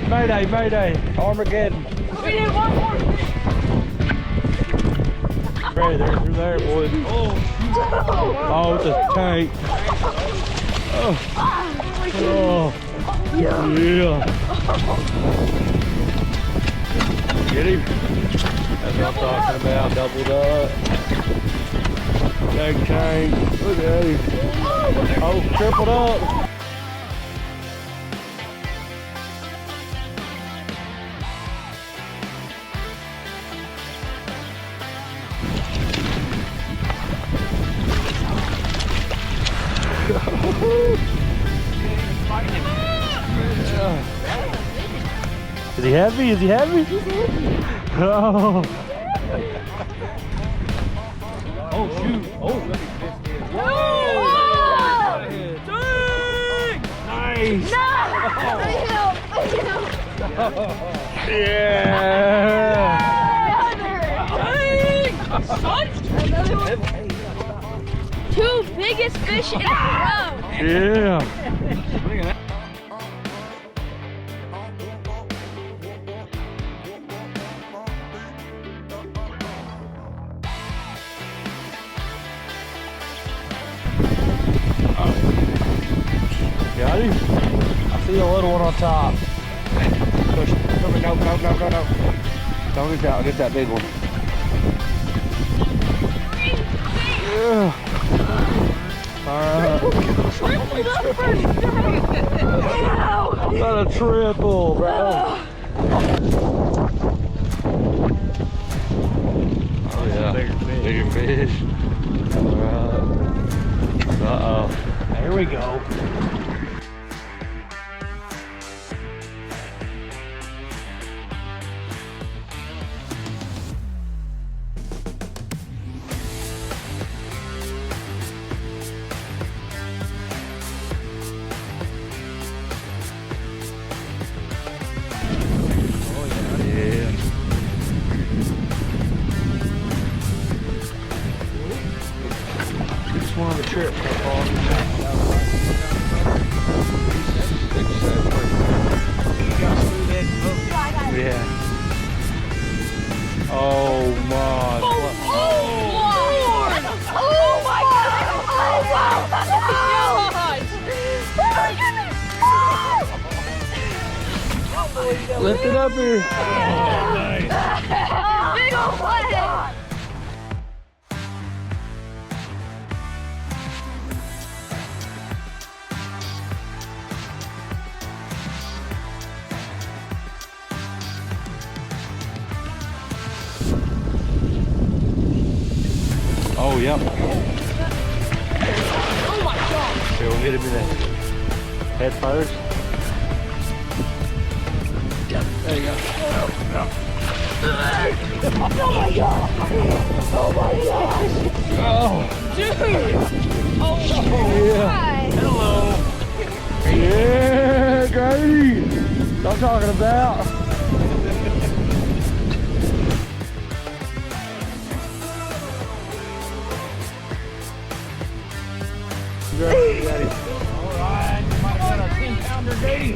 Mayday, mayday. Armageddon. We need one more fish. Right there, they're there, boys. Oh, it's a tank. Oh, yeah. Get him. That's what I'm talking about. Doubled up. Big tank. Look at him. Oh, tripled up. Is he heavy? Is he heavy? Oh. Oh shoot. Oh, look at this. Nice. Yeah. Two biggest fish in a row. Yeah. Got him? I see a little one on top. Push. No. Don't get that. I'll get that big one. Yeah. Alright. Not a triple, bro. Oh yeah. Bigger fish. Alright. Uh-oh. There we go. One on the trip so far. Yeah. Oh my. Oh my God! Oh wow! Lift it up here. Big old flag! Oh, yep. Oh my God! Here, we'll get him in the head first. Yep, there you go. Oh my God! Oh my gosh! Oh, Dude! Oh yeah. my! Hello. Yeah, Grady. That's what I'm talking about. Alright, you might have got a 10-pounder Grady.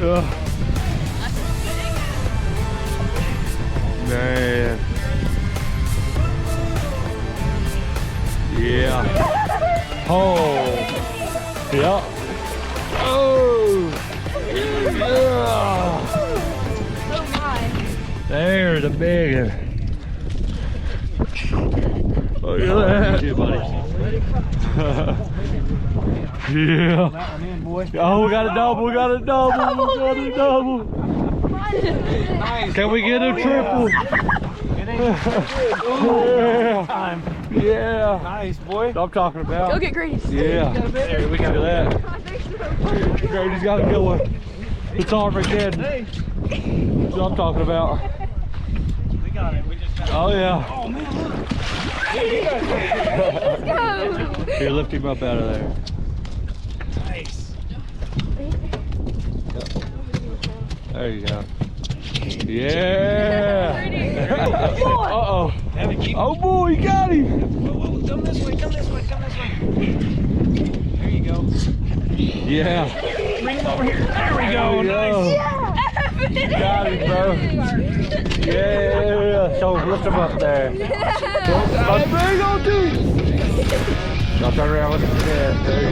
Man. Yeah. Oh. Yeah. Oh. Yeah. Oh my! There's a big one. Look at that. You, buddy. Yeah. That one in, boy. Oh, we got a double. We got a double. We got a double. Nice. Can we get a triple? It ain't Yeah. time. Yeah. Nice, boy. I'm talking about. Go get Grady's. Yeah. There, we got Look at it. that. Grady's got a good one. It's Armageddon. Hey, That's what I'm talking about. we got it. We just got it. Oh, yeah. Oh, man, look. Let's go! Here, lift him up out of there. Nice. There you go. Yeah. Uh-oh. Have it keep. Oh, boy, you got him. Whoa, come this way, come this way, come this way. There you go. Yeah. Bring him over here. There we go. There you go. Nice. Yeah! Got it, bro. Yeah. So lift him up there. Hey, bring on, dude. Now turn around. Look at that. There you